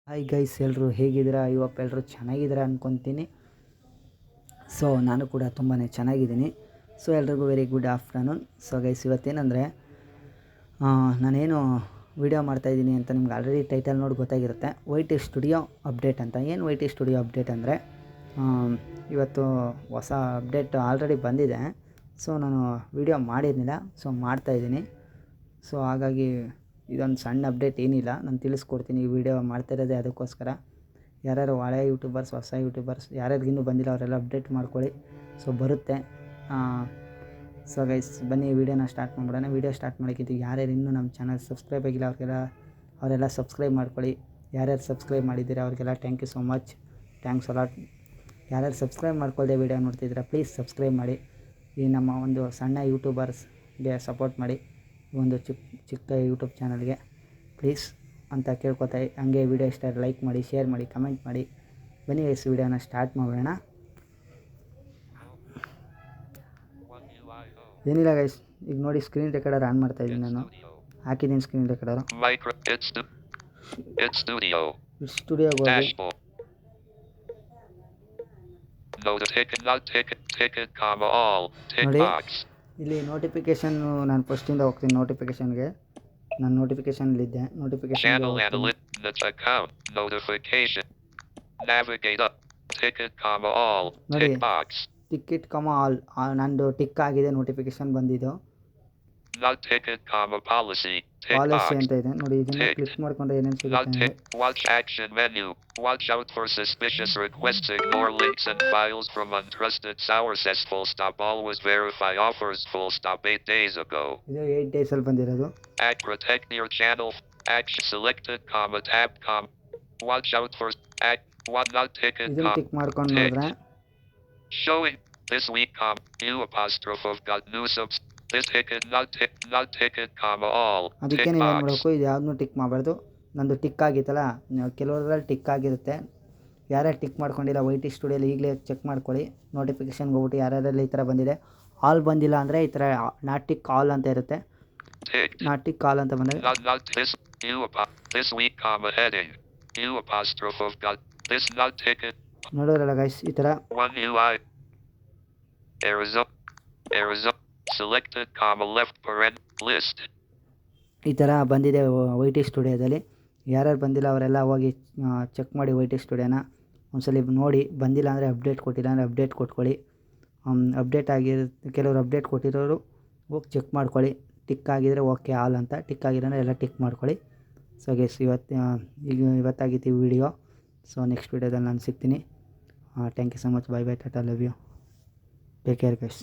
Hi guys, ಎಲ್ಲರೂ ಹೇಗಿದ್ದೀರಾ? ಇವತ್ತು ಎಲ್ಲರೂ ಚೆನ್ನಾಗಿದ್ದೀರಾ ಅಂದ್ಕೊತೀನಿ. ಸೊ ನಾನು ಕೂಡ ತುಂಬಾ ಚೆನ್ನಾಗಿದ್ದೀನಿ. ಸೊ ಎಲ್ರಿಗೂ very good afternoon. So guys, ಇವತ್ತೇನೆಂದರೆ ನಾನೇನು ವೀಡಿಯೋ ಮಾಡ್ತಾಯಿದ್ದೀನಿ ಅಂತ ನಿಮ್ಗೆ ಆಲ್ರೆಡಿ ಟೈಟಲ್ ನೋಡಿ ಗೊತ್ತಾಗಿರುತ್ತೆ. ವೈಟಿ ಸ್ಟುಡಿಯೋ ಅಪ್ಡೇಟ್ ಅಂತ. ಏನು ವೈಟಿ ಸ್ಟುಡಿಯೋ ಅಪ್ಡೇಟ್ ಅಂದರೆ, ಇವತ್ತು ಹೊಸ ಅಪ್ಡೇಟ್ ಆಲ್ರೆಡಿ ಬಂದಿದೆ. ಸೊ ನಾನು ವೀಡಿಯೋ ಮಾಡಿರಲಿಲ್ಲ, ಸೊ ಮಾಡ್ತಾಯಿದ್ದೀನಿ. ಸೊ ಹಾಗಾಗಿ ಇದೊಂದು ಸಣ್ಣ ಅಪ್ಡೇಟ್ ಏನಿಲ್ಲ, ನಾನು ತಿಳಿಸ್ಕೊಡ್ತೀನಿ. ಈ ವಿಡಿಯೋ ಮಾಡ್ತಾಯಿರೋದೇ ಅದಕ್ಕೋಸ್ಕರ. ಯಾರ್ಯಾರು ಹಳೆ ಯೂಟ್ಯೂಬರ್ಸ್, ಹೊಸ ಯೂಟ್ಯೂಬರ್ಸ್ ಯಾರ್ಯಾರಿಗೆ ಇನ್ನೂ ಬಂದಿಲ್ಲ ಅವರೆಲ್ಲ ಅಪ್ಡೇಟ್ ಮಾಡ್ಕೊಳ್ಳಿ. ಸೊ ಬರುತ್ತೆ. ಸೊ ಗೈಸ್, ಬನ್ನಿ ವಿಡಿಯೋನ ಸ್ಟಾರ್ಟ್ ಮಾಡ್ಬಿಡೋಣ. ವಿಡಿಯೋ ಸ್ಟಾರ್ಟ್ ಮಾಡೋಕ್ಕಿಂತ ಯಾರ್ಯಾರು ಇನ್ನೂ ನಮ್ಮ ಚಾನಲ್ ಸಬ್ಸ್ಕ್ರೈಬ್ ಆಗಿಲ್ಲ ಅವರೆಲ್ಲ ಸಬ್ಸ್ಕ್ರೈಬ್ ಮಾಡ್ಕೊಳ್ಳಿ. ಯಾರ್ಯಾರು ಸಬ್ಸ್ಕ್ರೈಬ್ ಮಾಡಿದ್ದೀರಾ ಅವ್ರಿಗೆಲ್ಲ thank you so much, thanks a lot. ಯಾರ್ಯಾರು ಸಬ್ಸ್ಕ್ರೈಬ್ ಮಾಡ್ಕೊಳ್ಳದೆ ವಿಡಿಯೋ ನೋಡ್ತಿದ್ದೀರಾ ಪ್ಲೀಸ್ ಸಬ್ಸ್ಕ್ರೈಬ್ ಮಾಡಿ. ಈ ನಮ್ಮ ಒಂದು ಸಣ್ಣ ಯೂಟ್ಯೂಬರ್ಸ್ಗೆ ಸಪೋರ್ಟ್ ಮಾಡಿ, ಒಂದು ಚಿಕ್ಕ ಯೂಟ್ಯೂಬ್ ಚಾನಲ್ಗೆ ಪ್ಲೀಸ್ ಅಂತ ಕೇಳ್ಕೊತಾಯಿ. ಹಂಗೆ ವಿಡಿಯೋ ಇಷ್ಟ ಲೈಕ್ ಮಾಡಿ, ಶೇರ್ ಮಾಡಿ, ಕಮೆಂಟ್ ಮಾಡಿ. ಬನ್ನಿ ಗೈಸ್, ವಿಡಿಯೋನ ಸ್ಟಾರ್ಟ್ ಮಾಡೋಣ. ಏನಿಲ್ಲ ಗೈಸ್, ಈಗ ನೋಡಿ ಸ್ಕ್ರೀನ್ ರೆಕಾರ್ಡರ್ ಆನ್ ಮಾಡ್ತಾಯಿದ್ದೀನಿ. ನಾನು ಹಾಕಿದ್ದೀನಿ ಸ್ಕ್ರೀನ್ ರೆಕಾರ್ಡರು. ಸ್ಟುಡಿಯೋಗೆ ಹೋಗಿ ನೋಡಿ, ಇಲ್ಲಿ ನೋಟಿಫಿಕೇಷನ್ನು ನಾನು ಫಸ್ಟಿಂದ ಹೋಗ್ತೀನಿ. ನೋಟಿಫಿಕೇಷನ್ಗೆ ನಾನು ನೋಟಿಫಿಕೇಷನಲ್ಲಿದ್ದೆ. ನೋಟಿಫಿಕೇಷನ್ ನೋಡಿ, ಟಿಕೆಟ್ ಆಲ್ ನಂದು ಟಿಕ್ ಆಗಿದೆ. ನೋಟಿಫಿಕೇಷನ್ ಬಂದಿದ್ದು ಪಾಲಿಸಿ ಅಂತ ಇದೆ ನೋಡಿ. ಇದನ್ನು ಕ್ಲಿಕ್ ಮಾಡ್ಕೊಂಡ್ರೆ ಏನೇನು ಸಿಗುತ್ತೆ Watch action menu. Watch out for suspicious requests. Ignore links and files from untrusted sources. Full stop. Always verify offers. Full stop. 8 days ago. ಇದು 8 days ಅಲ್ಲಿ ಬಂದಿರೋದು. Protect your channel. Action selected. Tab. Watch out for what not ticket. ಇದನ್ನು tick ಮಾಡ್ಕೊಂಡು ನೋಡಿದ್ರೆ showing this week. U apostrophe of got new subs. This ticket not ticket. All. ಅದಕ್ಕೆ ನೀವು ಏನು ಮಾಡಬೇಕು, ಇದು ಯಾವ್ದನ್ನೂ ಟಿಕ್ ಮಾಡಬಾರ್ದು. ನಂದು ಟಿಕ್ ಆಗಿತ್ತಲ್ಲ, ಕೆಲವರಲ್ಲಿ ಟಿಕ್ ಆಗಿರುತ್ತೆ. ಯಾರ್ಯಾರು ಟಿಕ್ ಮಾಡ್ಕೊಂಡಿಲ್ಲ ವೈಟಿ ಸ್ಟುಡಿಯೋಲಿ ಈಗಲೇ ಚೆಕ್ ಮಾಡ್ಕೊಳ್ಳಿ. ನೋಟಿಫಿಕೇಷನ್ಗೆ ಹೋಗ್ಬಿಟ್ಟು ಯಾರ್ಯಾರೆಲ್ಲ ಈ ಥರ ಬಂದಿದೆ. ಆಲ್ ಬಂದಿಲ್ಲ ಅಂದರೆ ಈ ಥರ ನಾಟ್ ಟಿಕ್ ಆಲ್ ಅಂತ ಇರುತ್ತೆ. ನಾಟ್ ಟಿಕ್ ಆಲ್ ಅಂತ ಬಂದರೆ ನೋಡೋರಲ್ಲ ಗೈಸ್, ಈ ಥರ ಈ ಥರ ಬಂದಿದೆ ವೈಟಿ ಸ್ಟುಡಿಯೋದಲ್ಲಿ. ಯಾರ್ಯಾರು ಬಂದಿಲ್ಲ ಅವರೆಲ್ಲ ಹೋಗಿ ಚೆಕ್ ಮಾಡಿ ವೈಟಿ ಸ್ಟುಡಿಯೋನ ಒಂದ್ಸಲಿ ನೋಡಿ. ಬಂದಿಲ್ಲ ಅಂದರೆ ಅಪ್ಡೇಟ್ ಕೊಟ್ಟಿಲ್ಲ ಅಂದರೆ ಅಪ್ಡೇಟ್ ಕೊಟ್ಕೊಳ್ಳಿ. ಅಪ್ಡೇಟ್ ಆಗಿರುತ್ತೆ, ಕೆಲವರು ಅಪ್ಡೇಟ್ ಕೊಟ್ಟಿರೋರು ಹೋಗಿ ಚೆಕ್ ಮಾಡ್ಕೊಳ್ಳಿ. ಟಿಕ್ ಆಗಿದರೆ ಓಕೆ ಆಲ್ ಅಂತ, ಟಿಕ್ ಆಗಿದ್ರೆ ಎಲ್ಲ ಟಿಕ್ ಮಾಡ್ಕೊಳ್ಳಿ. ಸೊ ಗೈಸ್, ಇವತ್ತಾಗಿತ್ತು ಈ ವಿಡಿಯೋ. ಸೊ ನೆಕ್ಸ್ಟ್ ವಿಡಿಯೋದಲ್ಲಿ ನಾನು ಸಿಗ್ತೀನಿ. Thank you so much. Bye bye, tata, love you, take care guys.